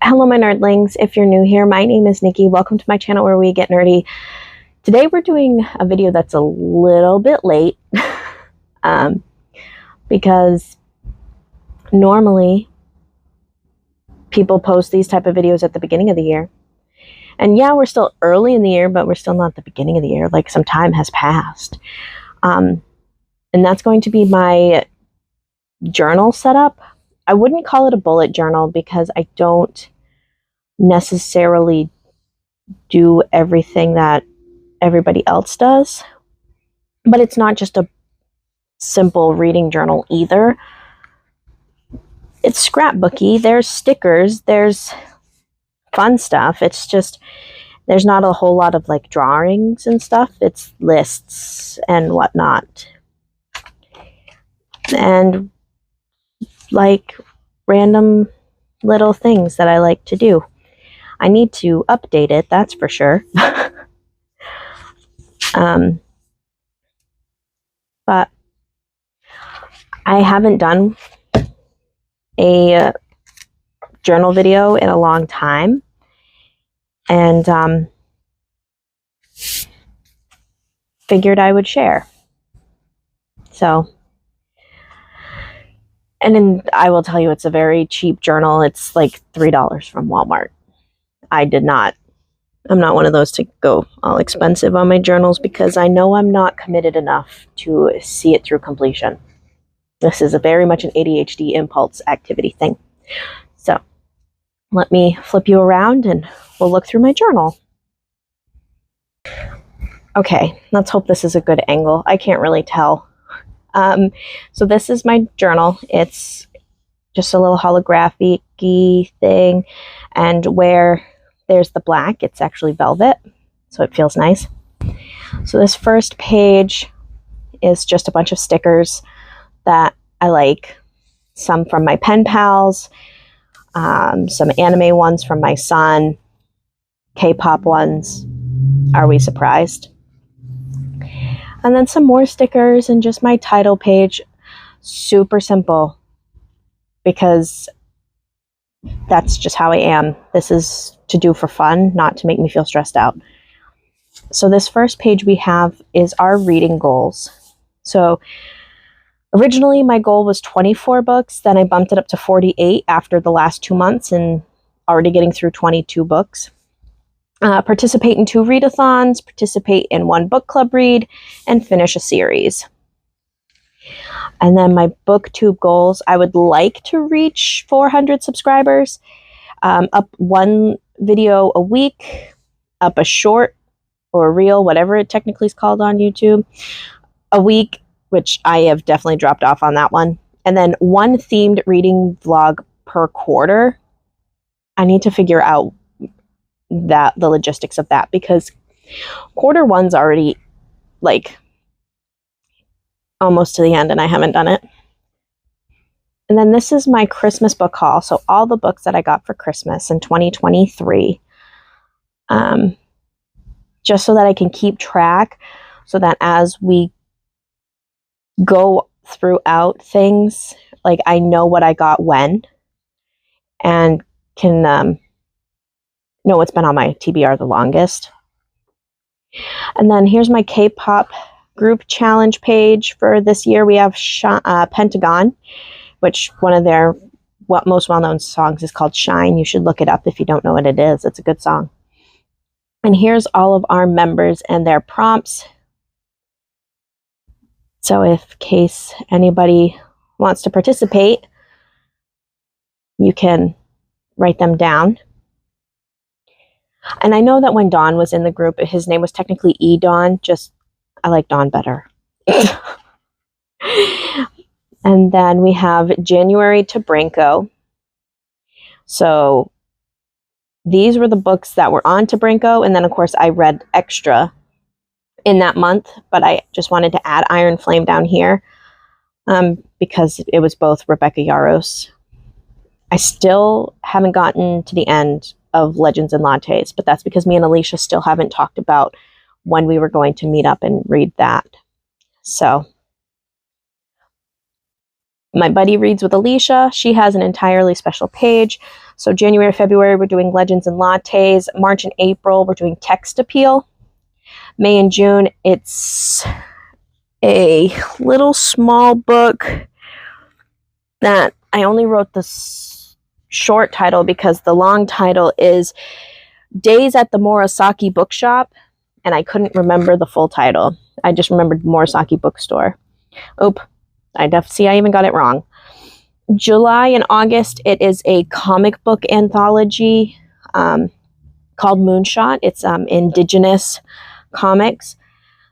Hello, my nerdlings. If you're new here, my name is Nikki. Welcome to my channel where we get nerdy. Today we're doing a video that's a little bit late because normally people post these type of videos at the beginning of the year. And yeah, we're still early in the year, but we're still not at the beginning of the year. Like, some time has passed. And that's going to be my journal setup. I wouldn't call it a bullet journal because I don't necessarily do everything that everybody else does. But it's not just a simple reading journal either. It's scrapbooky. There's stickers. There's fun stuff. It's just, there's not a whole lot of like drawings and stuff. It's lists and whatnot. And like random little things that I like to do. I need to update it, that's for sure. But I haven't done a journal video in a long time, and figured I would share. So, and then I will tell you, it's a very cheap journal. It's like $3 from Walmart. I'm not one of those to go all expensive on my journals because I know I'm not committed enough to see it through completion. This is very much an ADHD impulse activity thing. So let me flip you around and we'll look through my journal. Okay, let's hope this is a good angle. I can't really tell. So this is my journal. It's just a little holographic-y thing, and where there's the black, it's actually velvet, so it feels nice. So this first page is just a bunch of stickers that I like. Some from my pen pals, some anime ones from my son, K-pop ones. Are we surprised? And then some more stickers and just my title page. Super simple, because that's just how I am. This is to do for fun, not to make me feel stressed out. So this first page we have is our reading goals. So originally my goal was 24 books, then I bumped it up to 48 after the last 2 months and already getting through 22 books. Participate in 2 readathons, participate in 1 book club read, and finish a series. And then my booktube goals, I would like to reach 400 subscribers, up 1 video a week, up a short or a reel, whatever it technically is called on YouTube, a week, which I have definitely dropped off on that one. And then 1 themed reading vlog per quarter. I need to figure out the logistics of that, because quarter 1's already like almost to the end and I haven't done it. And then this is my Christmas book haul. So all the books that I got for Christmas in 2023, just so that I can keep track, so that as we go throughout things, like I know what I got when, and can know what's been on my TBR the longest. And then here's my K-pop group challenge page for this year. We have Pentagon, which one of their most well-known songs is called Shine. You should look it up if you don't know what it is. It's a good song. And here's all of our members and their prompts. So in case anybody wants to participate, you can write them down. And I know that when Don was in the group, his name was technically E-Don, just I like Don better. And then we have January to Branko. So these were the books that were on to Branko, and then of course I read extra in that month, but I just wanted to add Iron Flame down here because it was both Rebecca Yarros. I still haven't gotten to the end of Legends and Lattes, but that's because me and Alicia still haven't talked about when we were going to meet up and read that. So my buddy reads with Alicia. She has an entirely special page. So January, February, we're doing Legends and Lattes. March and April, we're doing Text Appeal. May and June, it's a little small book that I only wrote the short title because the long title is Days at the Murasaki Bookshop, and I couldn't remember the full title. I just remembered Murasaki Bookstore. Oop, I even got it wrong. July and August, it is a comic book anthology called Moonshot. It's indigenous comics.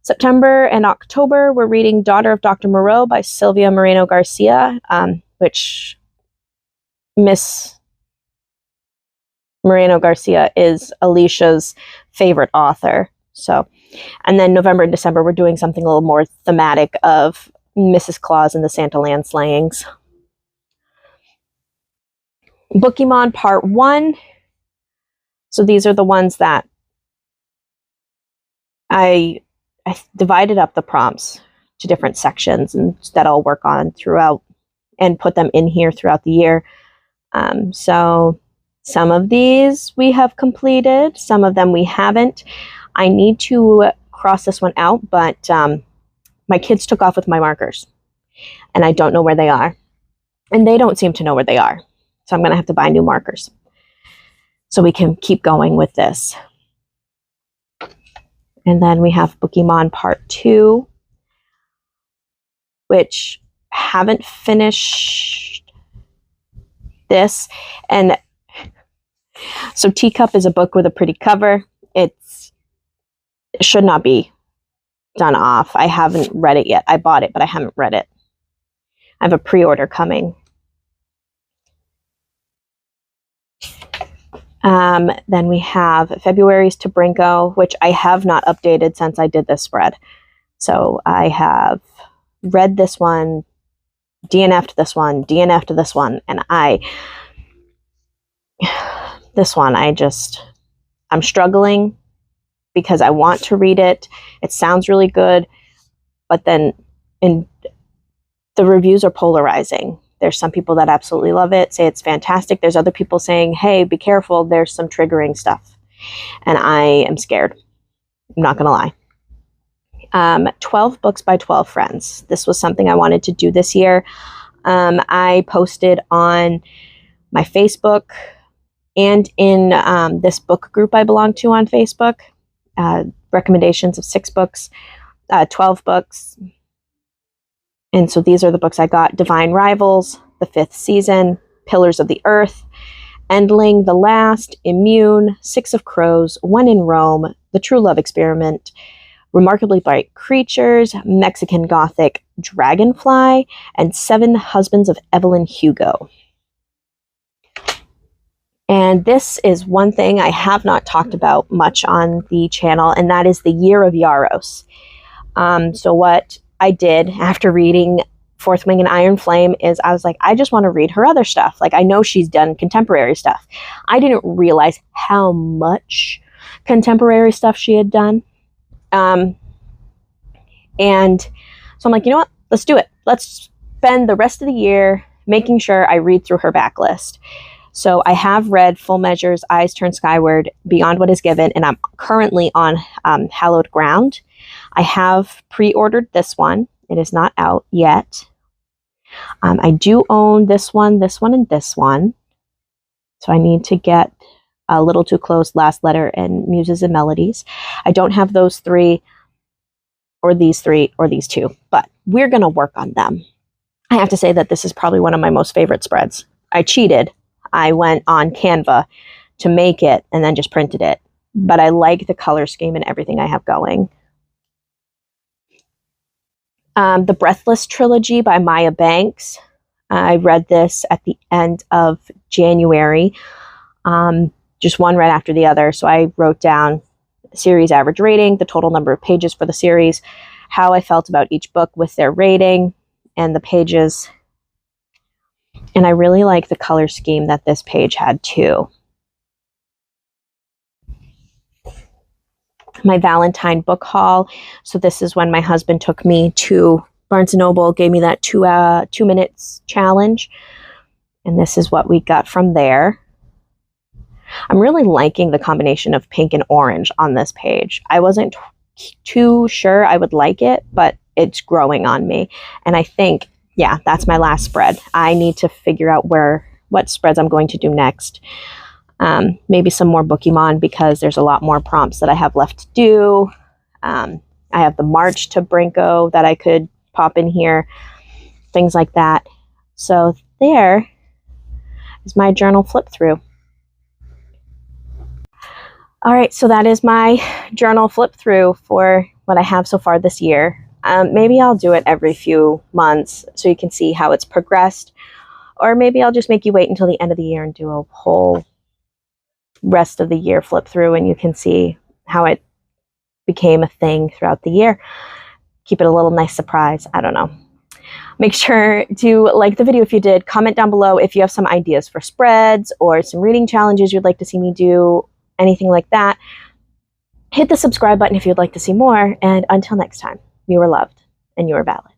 September and October, we're reading Daughter of Dr. Moreau by Sylvia Moreno Garcia, which Miss Moreno Garcia is Alicia's favorite author. So, and then November and December, we're doing something a little more thematic of Mrs. Claus and the Santa Land slayings. Bookemon Part 1. So these are the ones that I divided up the prompts to different sections and that I'll work on throughout and put them in here throughout the year. So some of these we have completed, some of them we haven't. I need to cross this one out, but my kids took off with my markers and I don't know where they are. And they don't seem to know where they are. So I'm going to have to buy new markers so we can keep going with this. And then we have Bookemon Part 2, which haven't finished this. And so Teacup is a book with a pretty cover. It should not be done off. I haven't read it yet. I bought it, but I haven't read it. I have a pre-order coming. Then we have February's to Brinko, which I have not updated since I did this spread. So I have read this one, DNF'd this one, DNF'd this one, and this one, I'm struggling because I want to read it. It sounds really good, but then the reviews are polarizing. There's some people that absolutely love it, say it's fantastic. There's other people saying, hey, be careful, there's some triggering stuff. And I am scared. I'm not going to lie. 12 Books by 12 Friends. This was something I wanted to do this year. I posted on my Facebook and in this book group I belong to on Facebook, recommendations of 6 books, 12 books. And so these are the books I got: Divine Rivals, The Fifth Season, Pillars of the Earth, Endling, The Last, Immune, Six of Crows, When in Rome, The True Love Experiment, Remarkably Bright Creatures, Mexican Gothic, Dragonfly, and 7 Husbands of Evelyn Hugo. And this is one thing I have not talked about much on the channel, and that is the Year of Yaros. So what I did after reading Fourth Wing and Iron Flame is I was like, I just want to read her other stuff. Like, I know she's done contemporary stuff. I didn't realize how much contemporary stuff she had done. And so I'm like, you know what? Let's do it. Let's spend the rest of the year making sure I read through her backlist. So I have read Full Measures, Eyes Turn Skyward, Beyond What Is Given, and I'm currently on Hallowed Ground. I have pre-ordered this one. It is not out yet. I do own this one, and this one. So I need to get A Little Too Close, Last Letter, and Muses and Melodies. I don't have those 3, or these 3, or these 2, but we're going to work on them. I have to say that this is probably one of my most favorite spreads. I cheated. I went on Canva to make it and then just printed it. But I like the color scheme and everything I have going. The Breathless Trilogy by Maya Banks. I read this at the end of January. Just one right after the other. So I wrote down the series average rating, the total number of pages for the series, how I felt about each book with their rating, and the pages. And I really like the color scheme that this page had too. My Valentine book haul. So this is when my husband took me to Barnes & Noble, gave me that 2 minutes challenge. And this is what we got from there. I'm really liking the combination of pink and orange on this page. I wasn't too sure I would like it, but it's growing on me. And I think, yeah, that's my last spread. I need to figure out what spreads I'm going to do next. Maybe some more Bookemon, because there's a lot more prompts that I have left to do. I have the March to Brinko that I could pop in here, things like that. So there is my journal flip through. All right, so that is my journal flip through for what I have so far this year. Maybe I'll do it every few months so you can see how it's progressed. Or maybe I'll just make you wait until the end of the year and do a whole rest of the year flip through, and you can see how it became a thing throughout the year. Keep it a little nice surprise. I don't know. Make sure to like the video if you did. Comment down below if you have some ideas for spreads or some reading challenges you'd like to see me do, anything like that. Hit the subscribe button if you'd like to see more. And until next time, you are loved and you are valid.